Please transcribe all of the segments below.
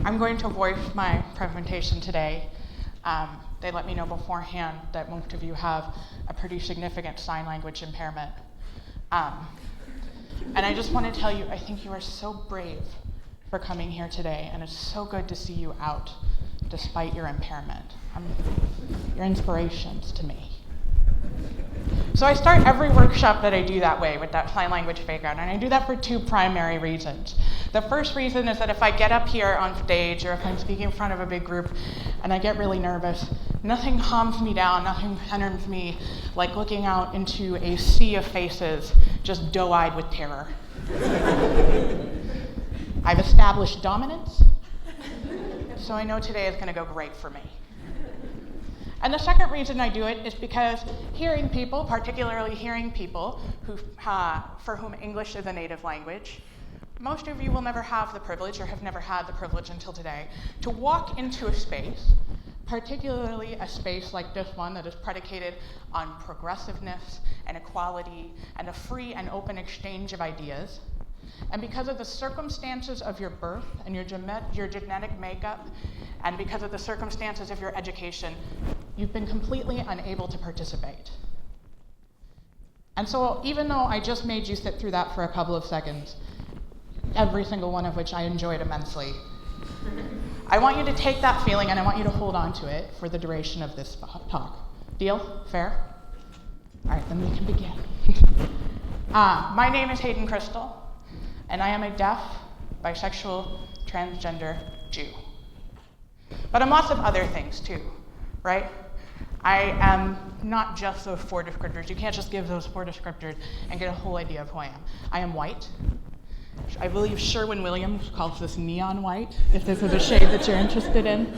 I'm going to voice my presentation today. They let me know beforehand that most of you have a pretty significant sign language impairment. And I just want to tell you, I think you are so brave for coming here today, and it's so good to see you out despite your impairment. You're inspirations to me. So I start every workshop that I do that way, with that sign language background, and I do that for two primary reasons. The first reason is that if I get up here on stage, or if I'm speaking in front of a big group, and I get really nervous, nothing calms me down, nothing centers me like looking out into a sea of faces, just doe-eyed with terror. I've established dominance, so I know today is gonna go great for me. And the second reason I do it is because hearing people, particularly hearing people for whom English is a native language, most of you will never have the privilege, or have never had the privilege until today, to walk into a space, particularly a space like this one that is predicated on progressiveness and equality and a free and open exchange of ideas. And because of the circumstances of your birth and your genetic makeup, and because of the circumstances of your education, you've been completely unable to participate. And so even though I just made you sit through that for a couple of seconds, every single one of which I enjoyed immensely, I want you to take that feeling and I want you to hold on to it for the duration of this talk. Deal? Fair? All right, then we can begin. My name is Hayden Kristal, and I am a deaf, bisexual, transgender Jew. But I'm lots of other things too, right? I am not just those 4 descriptors. You can't just give those 4 descriptors and get a whole idea of who I am. I am white. I believe Sherwin-Williams calls this neon white, if this is a shade that you're interested in.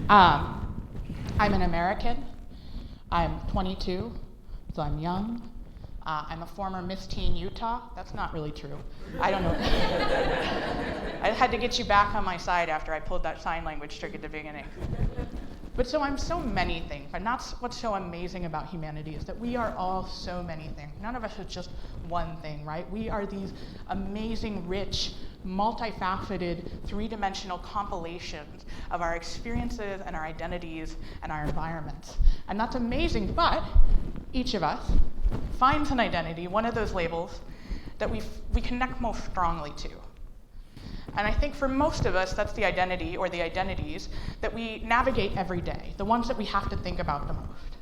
I'm an American. I'm 22, so I'm young. I'm a former Miss Teen Utah. That's not really true. I don't know. I had to get you back on my side after I pulled that sign language trick at the beginning. But so I'm so many things, and that's what's so amazing about humanity, is that we are all so many things. None of us is just one thing, right? We are these amazing, rich, multifaceted, 3-dimensional compilations of our experiences and our identities and our environments. And that's amazing, but each of us finds an identity, one of those labels, that we connect most strongly to. And I think for most of us, that's the identity or the identities that we navigate every day, the ones that we have to think about the most.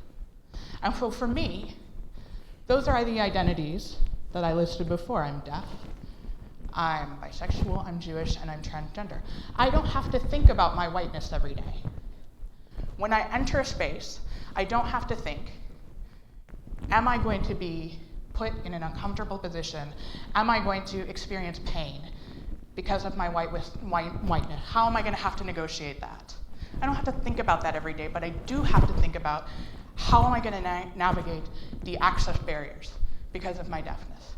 And so for me, those are the identities that I listed before. I'm deaf, I'm bisexual, I'm Jewish, and I'm transgender. I don't have to think about my whiteness every day. When I enter a space, I don't have to think, am I going to be put in an uncomfortable position? Am I going to experience pain because of my whiteness? How am I going to have to negotiate that? I don't have to think about that every day, but I do have to think about how am I going to navigate the access barriers because of my deafness?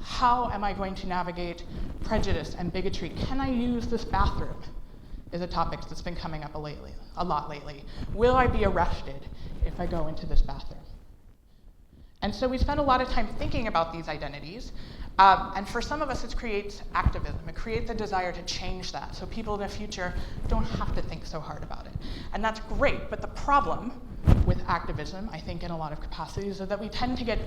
How am I going to navigate prejudice and bigotry? Can I use this bathroom? Is a topic that's been coming up a lot lately. Will I be arrested if I go into this bathroom? And so we spend a lot of time thinking about these identities, and for some of us it creates activism. It creates a desire to change that, so people in the future don't have to think so hard about it. And that's great, but the problem with activism, I think in a lot of capacities, is that we tend to get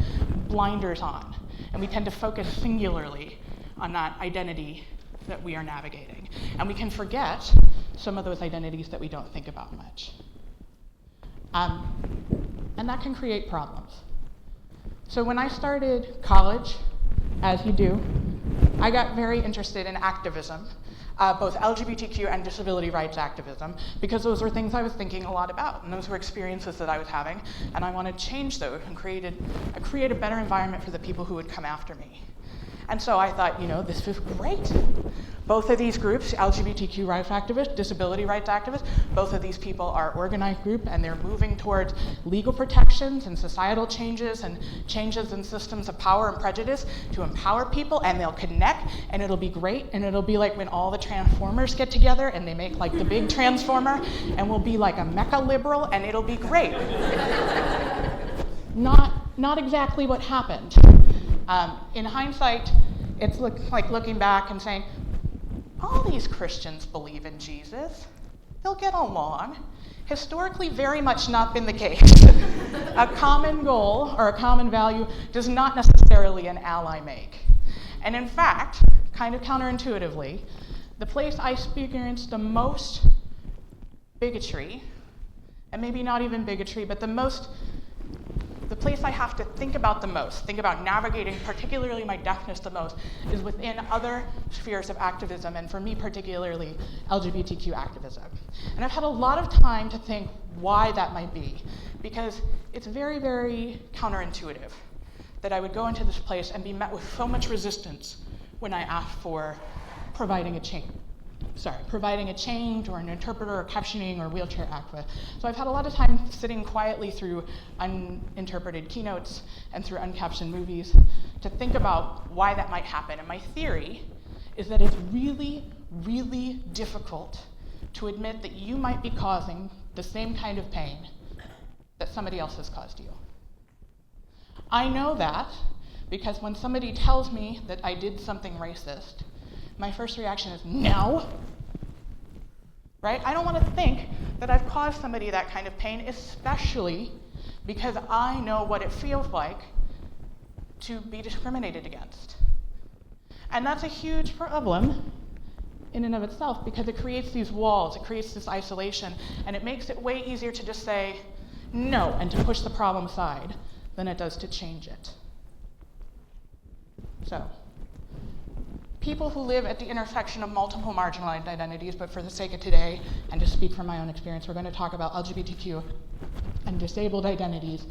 blinders on, and we tend to focus singularly on that identity that we are navigating. And we can forget some of those identities that we don't think about much. And that can create problems. So when I started college, as you do, I got very interested in activism, both LGBTQ and disability rights activism, because those were things I was thinking a lot about, and those were experiences that I was having, and I wanted to change those and create a better environment for the people who would come after me. And so I thought, this is great. Both of these groups, LGBTQ rights activists, disability rights activists, both of these people are organized group, and they're moving towards legal protections and societal changes and changes in systems of power and prejudice to empower people, and they'll connect, and it'll be great, and it'll be like when all the Transformers get together and they make like the big Transformer, and we'll be like a mecha liberal, and it'll be great. Not exactly what happened. In hindsight, it's like looking back and saying, all these Christians believe in Jesus. They'll get along. Historically, very much not been the case. A common goal or a common value does not necessarily an ally make. And in fact, kind of counterintuitively, the place I experienced the most bigotry, and maybe not even bigotry, but the place I have to think about navigating particularly my deafness the most, is within other spheres of activism, and for me particularly, LGBTQ activism. And I've had a lot of time to think why that might be, because it's very, very counterintuitive that I would go into this place and be met with so much resistance when I asked for providing a change or an interpreter or captioning or wheelchair activist. So I've had a lot of time sitting quietly through uninterpreted keynotes and through uncaptioned movies to think about why that might happen. And my theory is that it's really, really difficult to admit that you might be causing the same kind of pain that somebody else has caused you. I know that because when somebody tells me that I did something racist, my first reaction is, no, right? I don't want to think that I've caused somebody that kind of pain, especially because I know what it feels like to be discriminated against. And that's a huge problem in and of itself, because it creates these walls, it creates this isolation, and it makes it way easier to just say no and to push the problem aside than it does to change it. So, people who live at the intersection of multiple marginalized identities, but for the sake of today, and to speak from my own experience, we're going to talk about LGBTQ and disabled identities,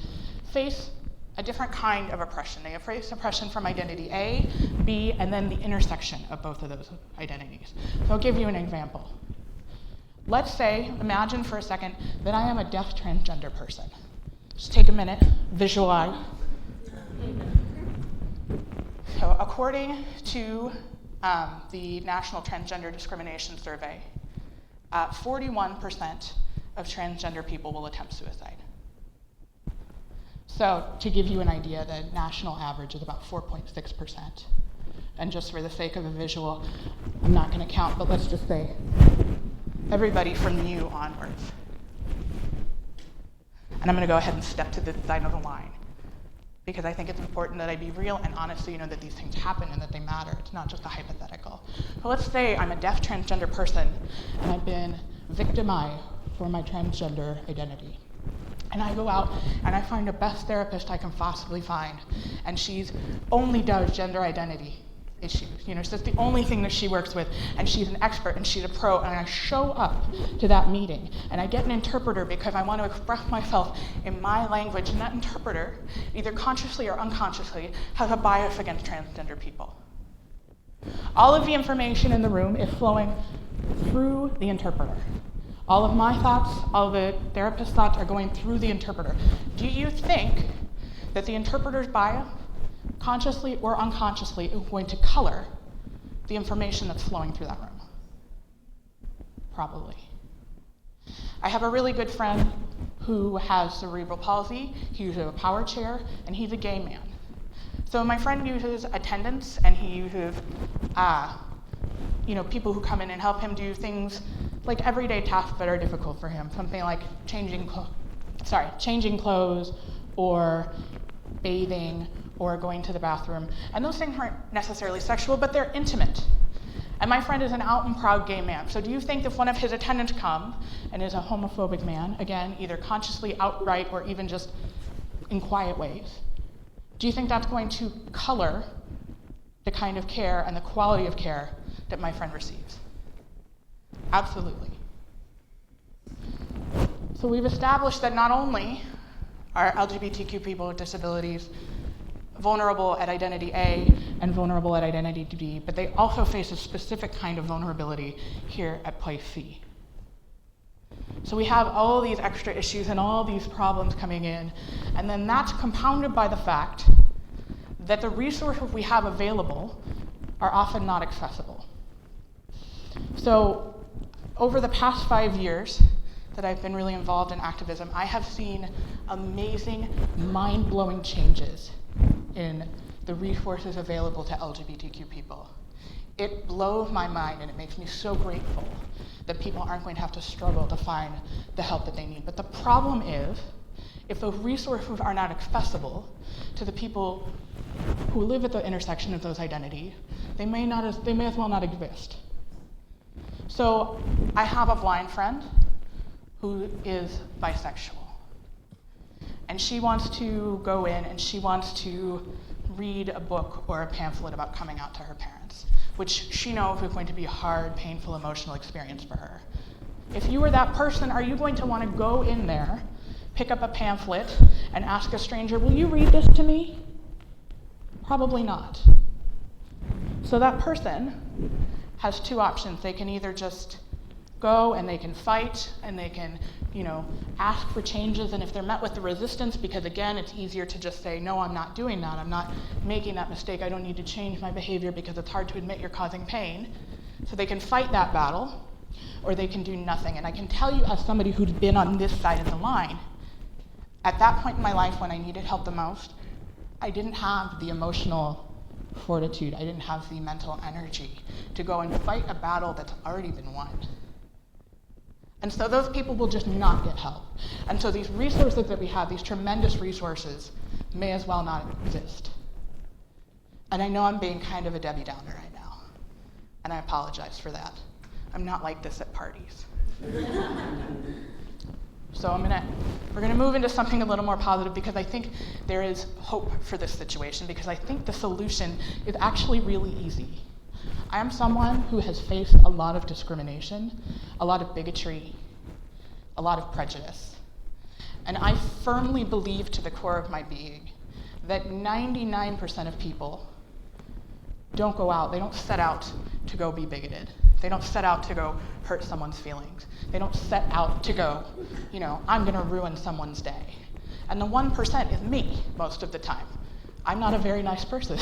face a different kind of oppression. They face oppression from identity A, B, and then the intersection of both of those identities. So I'll give you an example. Let's say, imagine for a second, that I am a deaf transgender person. Just take a minute, visualize. So according to the National Transgender Discrimination Survey, 41% of transgender people will attempt suicide. So to give you an idea, the national average is about 4.6%. And just for the sake of a visual, I'm not going to count, but let's just say everybody from you onwards. And I'm going to go ahead and step to the side of the line, because I think it's important that I be real and honest so you know that these things happen and that they matter. It's not just a hypothetical. So let's say I'm a deaf transgender person and I've been victimized for my transgender identity. And I go out and I find the best therapist I can possibly find, and she's only does gender identity issues. So that's the only thing that she works with, and she's an expert and she's a pro, and I show up to that meeting and I get an interpreter because I want to express myself in my language, and that interpreter, either consciously or unconsciously, has a bias against transgender people. All of the information in the room is flowing through the interpreter. All of my thoughts, all the therapist's thoughts are going through the interpreter. Do you think that the interpreter's bias, consciously or unconsciously, is going to color the information that's flowing through that room? Probably. I have a really good friend who has cerebral palsy. He uses a power chair, and he's a gay man. So my friend uses attendants, and he uses people who come in and help him do things like everyday tasks that are difficult for him, something like changing clothes, or bathing, or going to the bathroom. And those things aren't necessarily sexual, but they're intimate. And my friend is an out and proud gay man. So do you think if one of his attendants comes and is a homophobic man, again, either consciously, outright, or even just in quiet ways, do you think that's going to color the kind of care and the quality of care that my friend receives? Absolutely. So we've established that not only are LGBTQ people with disabilities vulnerable at identity A and vulnerable at identity B, but they also face a specific kind of vulnerability here at place C. So we have all these extra issues and all these problems coming in, and then that's compounded by the fact that the resources we have available are often not accessible. So over the past 5 years that I've been really involved in activism, I have seen amazing, mind-blowing changes in the resources available to LGBTQ people. it blows my mind and it makes me so grateful that people aren't going to have to struggle to find the help that they need. But the problem is, if those resources are not accessible to the people who live at the intersection of those identities, they may as well not exist. So I have a blind friend who is bisexual. And she wants to go in and she wants to read a book or a pamphlet about coming out to her parents, which she knows is going to be a hard, painful, emotional experience for her. If you were that person, are you going to want to go in there, pick up a pamphlet, and ask a stranger, will you read this to me? Probably not. So that person has two options. They can either just go and they can fight and they can, ask for changes, and if they're met with the resistance, because again, it's easier to just say, no, I'm not doing that, I'm not making that mistake, I don't need to change my behavior because it's hard to admit you're causing pain. So they can fight that battle, or they can do nothing. And I can tell you, as somebody who's been on this side of the line, at that point in my life when I needed help the most, I didn't have the emotional fortitude, I didn't have the mental energy to go and fight a battle that's already been won. And so those people will just not get help. And so these resources that we have, these tremendous resources, may as well not exist. And I know I'm being kind of a Debbie Downer right now, and I apologize for that. I'm not like this at parties. So we're gonna move into something a little more positive, because I think there is hope for this situation, because I think the solution is actually really easy. I am someone who has faced a lot of discrimination, a lot of bigotry, a lot of prejudice. And I firmly believe to the core of my being that 99% of people don't go out, they don't set out to go be bigoted. They don't set out to go hurt someone's feelings. They don't set out to go, I'm gonna ruin someone's day. And the 1% is me most of the time. I'm not a very nice person.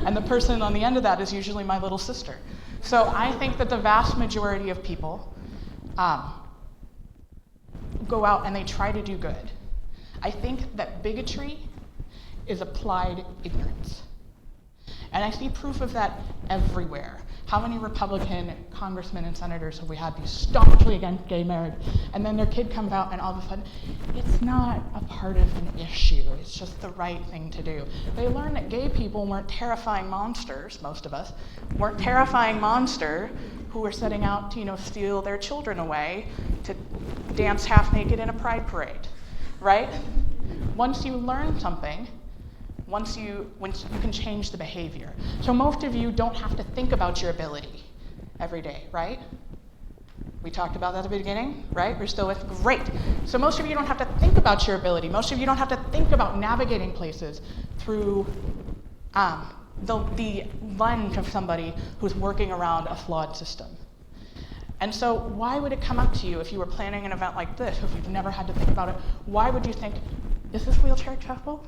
And the person on the end of that is usually my little sister. So I think that the vast majority of people go out and they try to do good. I think that bigotry is applied ignorance. And I see proof of that everywhere. How many Republican congressmen and senators have we had be staunchly against gay marriage, and then their kid comes out and all of a sudden, it's not a partisan issue, it's just the right thing to do. They learned that gay people weren't terrifying monsters, most of us, weren't terrifying monsters who were setting out to, steal their children away to dance half naked in a pride parade, right? Once you learn something, once you can change the behavior. So most of you don't have to think about your ability every day, right? We talked about that at the beginning, right? We're still with, great. So most of you don't have to think about your ability. Most of you don't have to think about navigating places through the lens of somebody who's working around a flawed system. And so why would it come up to you if you were planning an event like this, if you've never had to think about it? Why would you think, is this wheelchair accessible?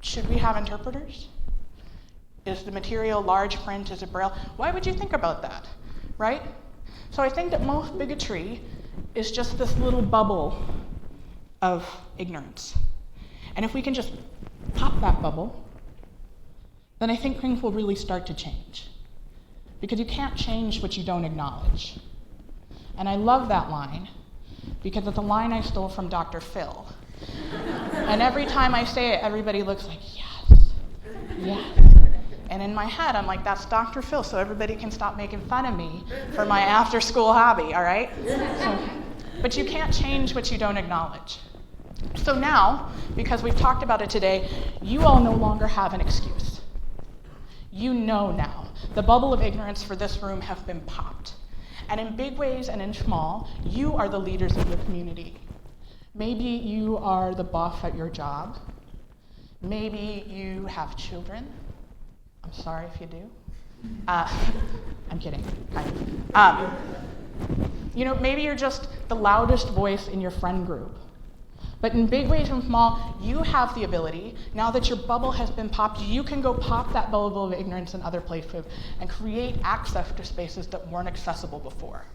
Should we have interpreters? Is the material large print? Is it braille? Why would you think about that, right? So I think that most bigotry is just this little bubble of ignorance. And if we can just pop that bubble, then I think things will really start to change. Because you can't change what you don't acknowledge. And I love that line, because it's a line I stole from Dr. Phil. And every time I say it, everybody looks like, yes, yes. And in my head, I'm like, that's Dr. Phil, so everybody can stop making fun of me for my after-school hobby, all right? But you can't change what you don't acknowledge. So now, because we've talked about it today, you all no longer have an excuse. You know now. The bubble of ignorance for this room has been popped. And in big ways and in small, you are the leaders of your community. Maybe you are the boss at your job. Maybe you have children. I'm sorry if you do. I'm kidding, kind of. Maybe you're just the loudest voice in your friend group. But in big ways and small, you have the ability, now that your bubble has been popped, you can go pop that bubble of ignorance in other places and create access to spaces that weren't accessible before.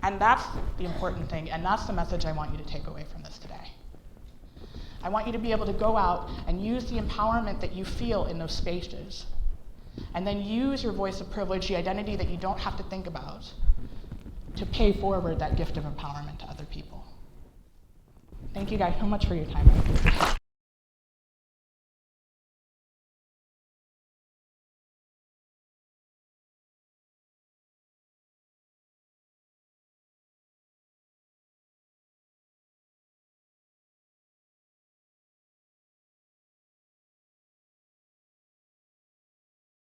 And that's the important thing, and that's the message I want you to take away from this today. I want you to be able to go out and use the empowerment that you feel in those spaces and then use your voice of privilege, the identity that you don't have to think about, to pay forward that gift of empowerment to other people. Thank you guys so much for your time. I appreciate it.